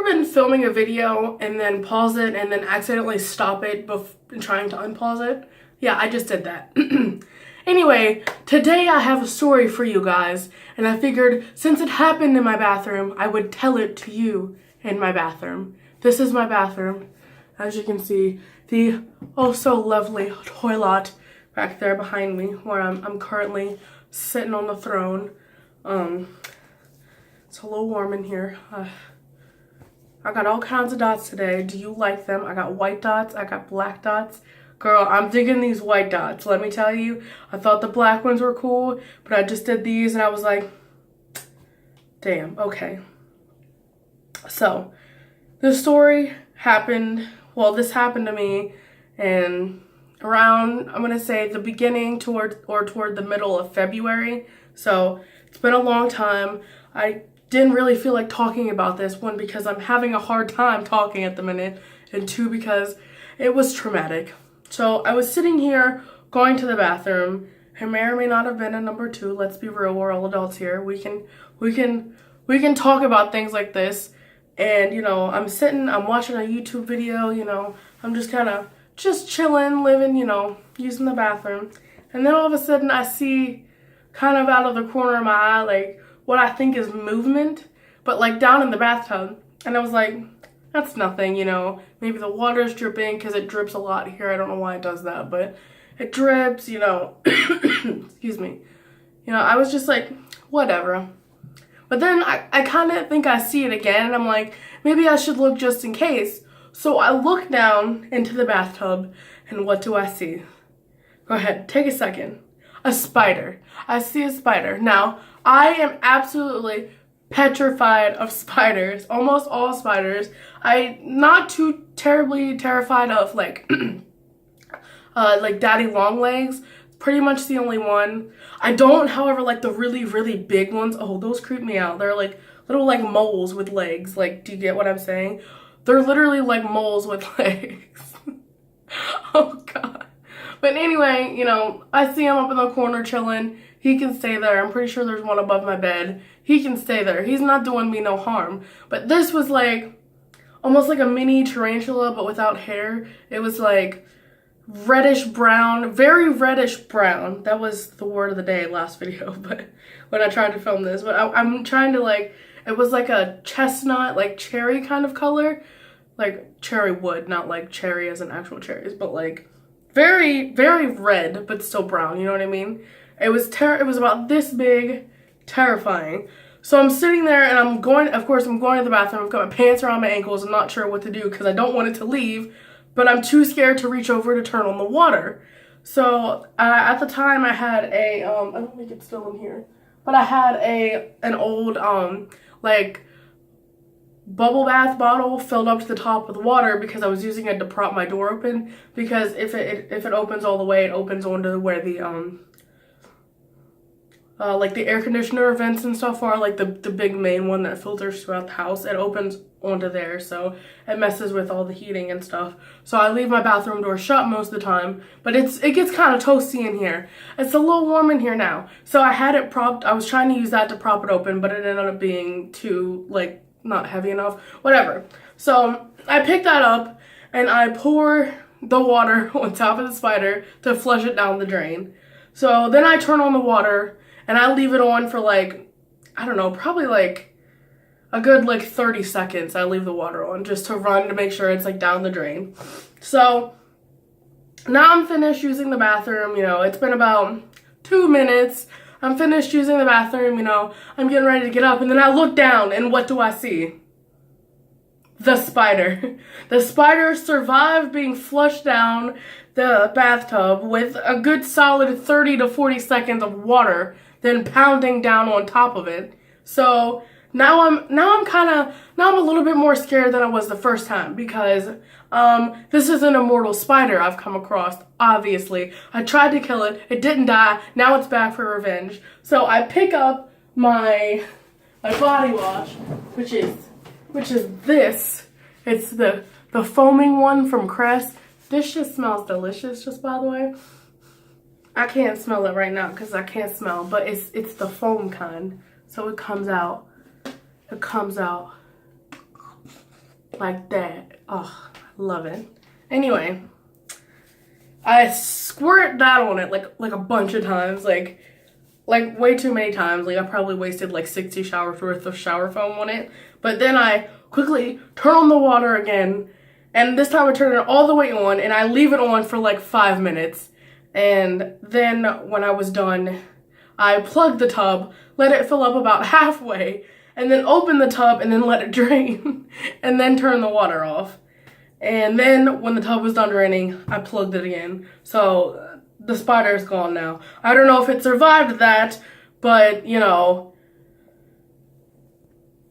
been filming a video and then pause it and then accidentally stop it trying to unpause it? Yeah, I just did that. Anyway, today I have a story for you guys, and I figured since it happened in my bathroom, I would tell it to you in my bathroom. This is my bathroom. As you can see, the oh so lovely toilet back there behind me, where I'm currently sitting on the throne. It's a little warm in here. I got all kinds of dots today. Do you like them? I got white dots. I got black dots. Girl, I'm digging these white dots. Let me tell you, I thought the black ones were cool, but I just did these and I was like, damn, okay. So, this story happened, well, this happened to me and around, I'm gonna say the beginning toward the middle of February. So it's been a long time. I didn't really feel like talking about this, one because I'm having a hard time talking at the minute, and two because it was traumatic. So I was sitting here going to the bathroom. It may or may not have been a number two. Let's be real, we're all adults here. We can talk about things like this. And you know, I'm watching a YouTube video, you know, I'm just kind of just chilling, living, you know, using the bathroom. And then all of a sudden I see kind of out of the corner of my eye, like what I think is movement, but like down in the bathtub. And I was like, that's nothing, you know, maybe the water's dripping because it drips a lot here. I don't know why it does that, but it drips, you know, excuse me. You know, I was just like, whatever. But then I kind of think I see it again and I'm like, maybe I should look just in case. So I look down into the bathtub and what do I see? Go ahead, take a second. A spider. I see a spider. Now, I am absolutely petrified of spiders, almost all spiders. I'm not too terribly terrified of like daddy long legs. Pretty much the only one. I don't, however, like the really, really big ones. Oh, those creep me out. They're like little like moles with legs. Like, do you get what I'm saying? They're literally like moles with legs. Oh God. But anyway, you know, I see him up in the corner chilling. He can stay there. I'm pretty sure there's one above my bed. He can stay there. He's not doing me no harm. But this was like almost like a mini tarantula, but without hair. It was like reddish brown, very reddish brown. That was the word of the day last video, but when I tried to film this. But I'm trying to like, it was like a chestnut, like cherry kind of color. Like cherry wood, not like cherry as in actual cherries, but like very, very red, but still brown, you know what I mean? It was about this big, terrifying. So I'm sitting there and I'm going to the bathroom. I've got my pants around my ankles. I'm not sure what to do because I don't want it to leave, but I'm too scared to reach over to turn on the water. So at the time I had a, I don't think it's still in here, but I had an old, like bubble bath bottle filled up to the top with water because I was using it to prop my door open, because if it opens all the way, it opens onto where the like the air conditioner vents and stuff are, like the big main one that filters throughout the house. It opens onto there, so it messes with all the heating and stuff. So I leave my bathroom door shut most of the time, but it gets kind of toasty in here. It's a little warm in here now. So I had it propped, I was trying to use that to prop it open, but it ended up being too, like, not heavy enough, whatever. So I pick that up and I pour the water on top of the spider to flush it down the drain. So then I turn on the water and I leave it on for like, I don't know, probably like a good like 30 seconds. I leave the water on just to run to make sure it's like down the drain. So now I'm finished using the bathroom, you know, it's been about 2 minutes. I'm finished using the bathroom, you know, I'm getting ready to get up, and then I look down, and what do I see? The spider. The spider survived being flushed down the bathtub with a good solid 30 to 40 seconds of water, then pounding down on top of it. So now I'm a little bit more scared than I was the first time, because this is an immortal spider I've come across, obviously. I tried to kill it, it didn't die, now it's back for revenge. So I pick up my body wash, which is this. It's the foaming one from Crest. This just smells delicious, just by the way. I can't smell it right now because I can't smell, but it's the foam kind. So it comes out. It comes out. like that. Oh, I love it. Anyway, I squirt that on it like a bunch of times, like way too many times. Like I probably wasted like 60 showers worth of shower foam on it. But then I quickly turn on the water again, and this time I turn it all the way on, and I leave it on for like 5 minutes. And then when I was done, I plugged the tub, let it fill up about halfway, and then open the tub and then let it drain, and then turn the water off. And then when the tub was done draining, I plugged it again. So the spider's gone now. I don't know if it survived that, but you know.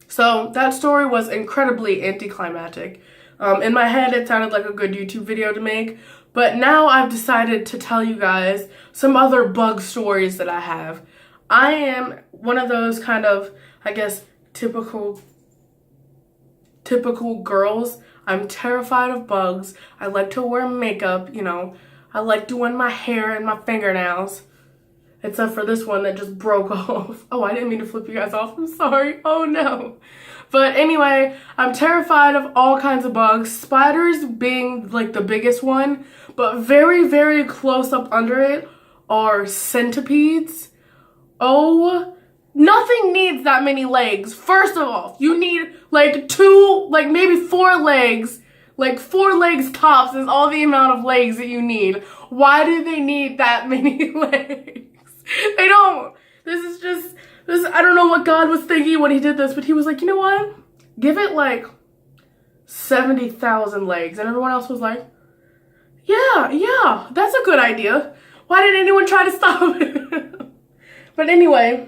So that story was incredibly anticlimactic. In my head, it sounded like a good YouTube video to make, but now I've decided to tell you guys some other bug stories that I have. I am one of those kind of, I guess, typical girls. I'm terrified of bugs. I like to wear makeup, you know. I like doing my hair and my fingernails. Except for this one that just broke off. Oh, I didn't mean to flip you guys off. I'm sorry. Oh no. But anyway, I'm terrified of all kinds of bugs. Spiders being like the biggest one. But very, very close up under it are centipedes. Oh, nothing needs that many legs. First of all, you need like maybe 4 legs. Like 4 legs tops is all the amount of legs that you need. Why do they need that many legs? They don't. I don't know what God was thinking when he did this, but he was like, you know what? Give it like 70,000 legs. And everyone else was like, yeah, that's a good idea. Why didn't anyone try to stop it? But anyway,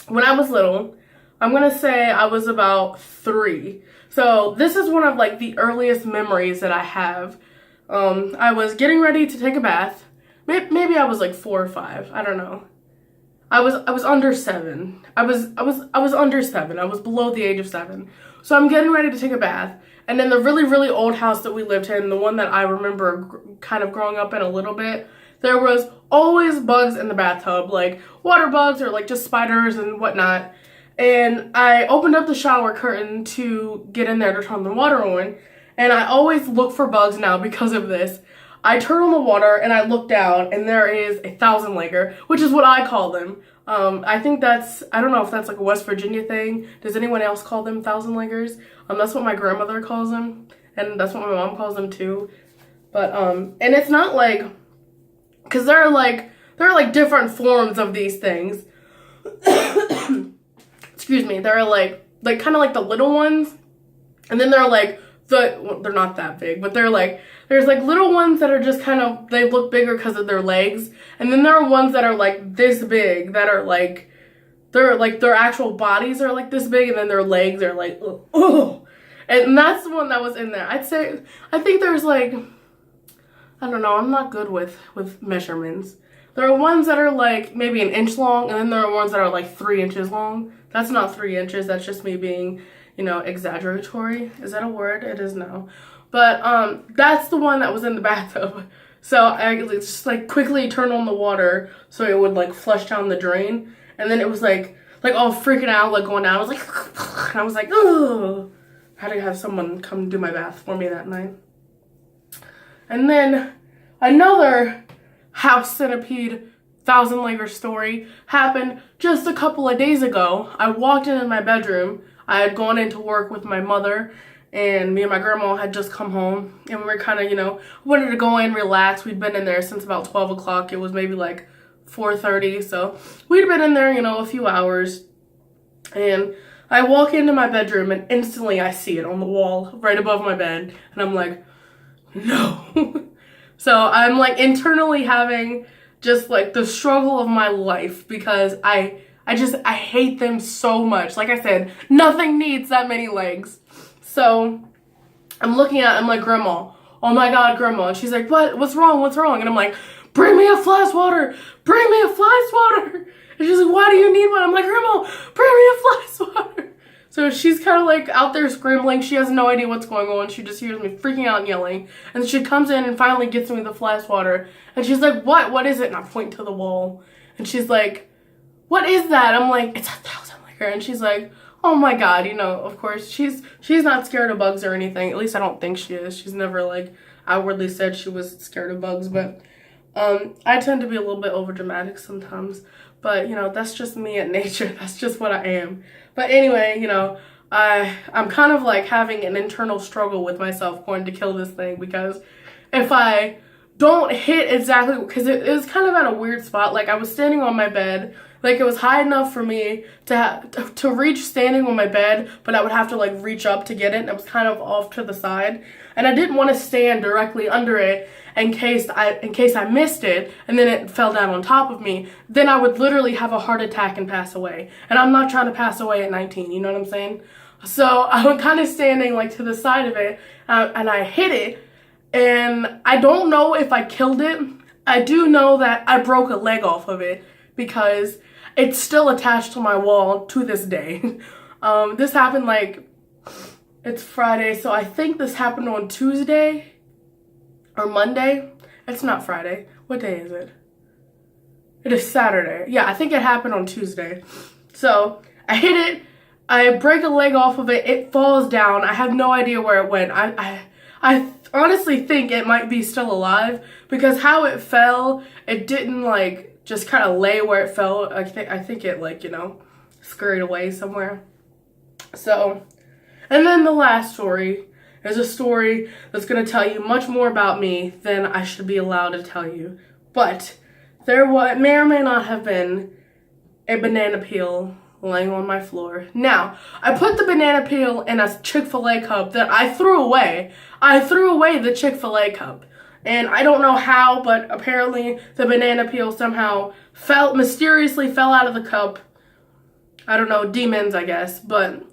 when I was little, I'm going to say I was about 3. So this is one of like the earliest memories that I have. I was getting ready to take a bath. Maybe I was like 4 or 5. I don't know. I was under 7. I was under 7. I was below the age of 7. So I'm getting ready to take a bath. And in the really, really old house that we lived in, the one that I remember kind of growing up in a little bit, there was always bugs in the bathtub, like water bugs or like just spiders and whatnot. And I opened up the shower curtain to get in there to turn the water on. And I always look for bugs now because of this. I turn on the water and I look down and there is a 1,000-legger, which is what I call them. I think I don't know if that's like a West Virginia thing. Does anyone else call them 1,000-leggers? That's what my grandmother calls them. And that's what my mom calls them too. But, and it's not like, cause there are like different forms of these things. Excuse me. There are like kind of like the little ones. And then there are like they're not that big, but there's like little ones that are just kind of, they look bigger because of their legs. And then there are ones that are like this big that are like, their actual bodies are like this big and then their legs are like, oh. And that's the one that was in there. I think there's like, I don't know, I'm not good with measurements. There are ones that are like maybe 1 inch long, and then there are ones that are like 3 inches long. That's not 3 inches, that's just me being, you know, exaggeratory. Is that a word? It is now. But that's the one that was in the bathtub. So I just like quickly turned on the water so it would like flush down the drain. And then it was like all freaking out, like going down. I was like, and I was like, oh. I had to have someone come do my bath for me that night. And then another house centipede 1,000-legger story happened just a couple of days ago. I walked in my bedroom. I had gone into work with my mother, and me and my grandma had just come home, and we were kind of, you know, wanted to go in, relax. We'd been in there since about 12 o'clock. It was maybe like 4:30, so we'd been in there, you know, a few hours. And I walk into my bedroom, and instantly I see it on the wall right above my bed, and I'm like, no. So I'm like internally having just like the struggle of my life because I hate them so much. Like I said, nothing needs that many legs. So I'm like, Grandma, oh my God, Grandma. And she's like, what's wrong? And I'm like, bring me a flash water. And she's like, why do you need one? I'm like, Grandma, bring me a flash water. So she's kind of like out there scrambling. She has no idea what's going on. She just hears me freaking out and yelling. And she comes in and finally gets me the flash water. And she's like, what is it? And I point to the wall. And she's like, what is that? I'm like, it's a 1,000-legger. And she's like, Oh my god, you know, of course, she's not scared of bugs or anything. At least I don't think she is. She's never, like, outwardly said she was scared of bugs, but I tend to be a little bit overdramatic sometimes. But, you know, that's just me at nature. That's just what I am. But anyway, you know, I'm kind of, like, having an internal struggle with myself going to kill this thing, because if I don't hit exactly, because it was kind of at a weird spot. Like, I was standing on my bed. Like, it was high enough for me to reach standing on my bed, but I would have to, like, reach up to get it, and it was kind of off to the side. And I didn't want to stand directly under it in case I missed it, and then it fell down on top of me. Then I would literally have a heart attack and pass away. And I'm not trying to pass away at 19, you know what I'm saying? So I was kind of standing, like, to the side of it, and I hit it, and I don't know if I killed it. I do know that I broke a leg off of it, because it's still attached to my wall to this day. This happened, like, it's Friday, so I think this happened on Tuesday or Monday. It's not Friday. What day is it? It is Saturday. Yeah, I think it happened on Tuesday. So I hit it. I break a leg off of it. It falls down. I have no idea where it went. I honestly think it might be still alive, because how it fell, it didn't, like, just kind of lay where it fell. I think it, like, you know, scurried away somewhere. So, and then the last story is a story that's going to tell you much more about me than I should be allowed to tell you. But there may or may not have been a banana peel laying on my floor. Now, I put the banana peel in a Chick-fil-A cup that I threw away. I threw away the Chick-fil-A cup. And I don't know how, but apparently the banana peel somehow mysteriously fell out of the cup. I don't know, demons, I guess. But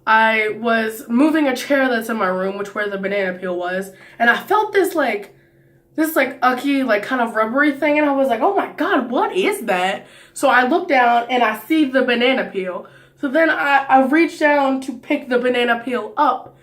I was moving a chair that's in my room, where the banana peel was, and I felt this ucky, like, kind of rubbery thing, and I was like, oh my god, what is that? So I look down, and I see the banana peel. So then I reached down to pick the banana peel up,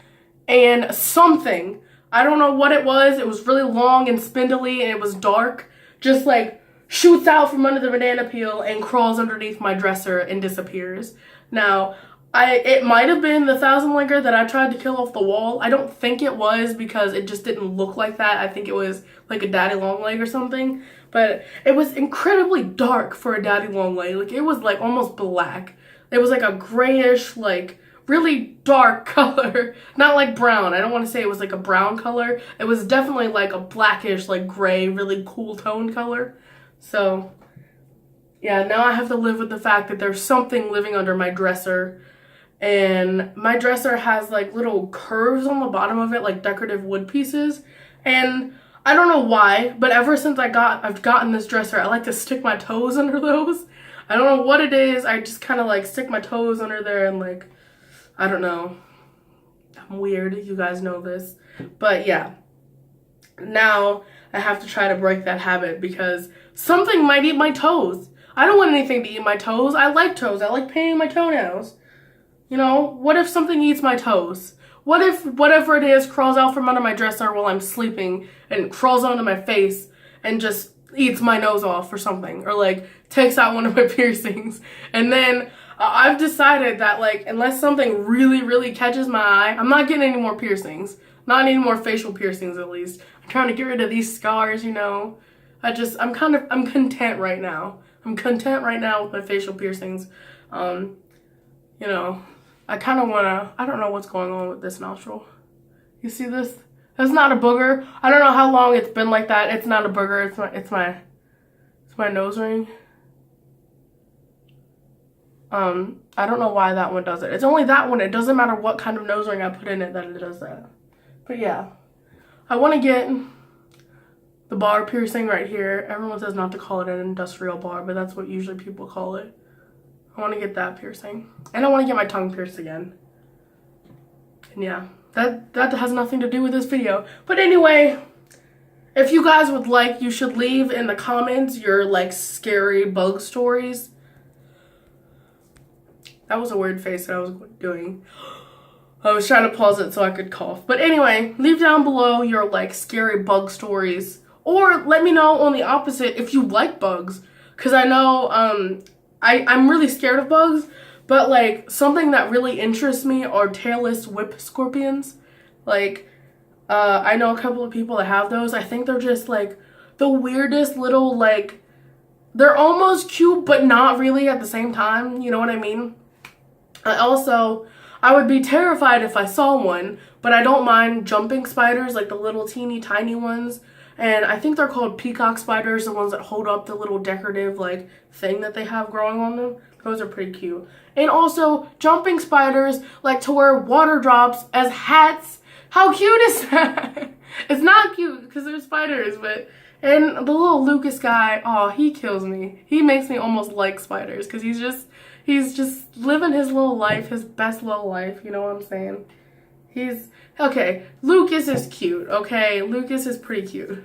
and something, I don't know what it was really long and spindly, and it was dark, just, like, shoots out from under the banana peel and crawls underneath my dresser and disappears. Now, it might have been the thousand-legger that I tried to kill off the wall. I don't think it was, because it just didn't look like that. I think it was like a daddy long leg or something. But it was incredibly dark for a daddy long leg. Like, it was, like, almost black. It was like a grayish, like, really dark color. Not like brown. I don't want to say it was like a brown color. It was definitely like a blackish, like, gray, really cool tone color. So, yeah, now I have to live with the fact that there's something living under my dresser. And my dresser has, like, little curves on the bottom of it, like decorative wood pieces. And I don't know why, but ever since I've gotten this dresser, I like to stick my toes under those. I don't know what it is. I just kind of, like, stick my toes under there and, like, I don't know. I'm weird. You guys know this. But yeah. Now I have to try to break that habit, because something might eat my toes. I don't want anything to eat my toes. I like toes. I like painting my toenails. You know, what if something eats my toes? What if whatever it is crawls out from under my dresser while I'm sleeping and crawls onto my face and just eats my nose off or something? Or, like, takes out one of my piercings. And then I've decided that, like, unless something really, really catches my eye, I'm not getting any more piercings. Not any more facial piercings, at least. I'm trying to get rid of these scars, you know. I'm content right now. I'm content right now with my facial piercings. You know, I kind of want to, I don't know what's going on with this nostril. You see this? That's not a booger. I don't know how long it's been like that. It's not a booger. It's my nose ring. I don't know why that one does it. It's only that one. It doesn't matter what kind of nose ring I put in it that it does that. But yeah, I want to get the bar piercing right here. Everyone says not to call it an industrial bar, but that's what usually people call it. I want to get that piercing. And I want to get my tongue pierced again. And yeah, that has nothing to do with this video. But anyway, if you guys would like, you should leave in the comments your, like, scary bug stories. That was a weird face that I was doing. I was trying to pause it so I could cough. But anyway, leave down below your, like, scary bug stories. Or let me know on the opposite if you like bugs. Because I know I'm really scared of bugs. But like something that really interests me are tailless whip scorpions. Like I know a couple of people that have those. I think they're just like the weirdest little, like, they're almost cute but not really at the same time, you know what I mean? I would be terrified if I saw one, but I don't mind jumping spiders, like the little teeny tiny ones. And I think they're called peacock spiders, the ones that hold up the little decorative like thing that they have growing on them. Those are pretty cute. And also jumping spiders like to wear water drops as hats. How cute is that? It's not cute because they're spiders, but and the little Lucas guy, oh, he kills me. He makes me almost like spiders because he's just living his little life, his best little life, you know what I'm saying? Okay, Lucas is cute, okay? Lucas is pretty cute.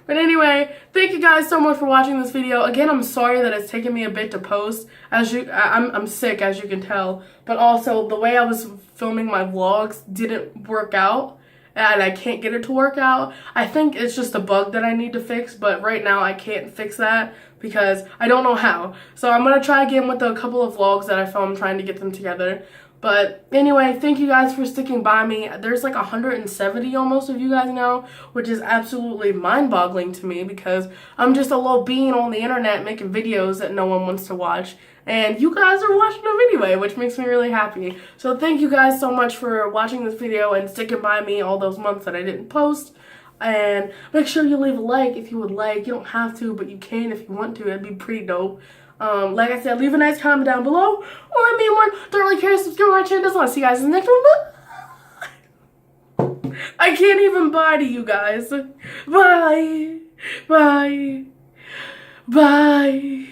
But anyway, thank you guys so much for watching this video. Again, I'm sorry that it's taken me a bit to post. I'm sick, as you can tell. But also, the way I was filming my vlogs didn't work out. And I can't get it to work out. I think it's just a bug that I need to fix, but right now I can't fix that because I don't know how. So I'm going to try again with a couple of vlogs that I filmed trying to get them together. But anyway, thank you guys for sticking by me. There's like 170 almost of you guys now, which is absolutely mind-boggling to me because I'm just a little bean on the internet making videos that no one wants to watch. And you guys are watching them anyway, which makes me really happy. So thank you guys so much for watching this video and sticking by me all those months that I didn't post. And make sure you leave a like if you would like. You don't have to, but you can if you want to. It'd be pretty dope. Like I said, leave a nice comment down below. Or if anyone don't really care, subscribe to my channel. I'll see you guys in the next one. I can't even bye to you guys. Bye. Bye. Bye.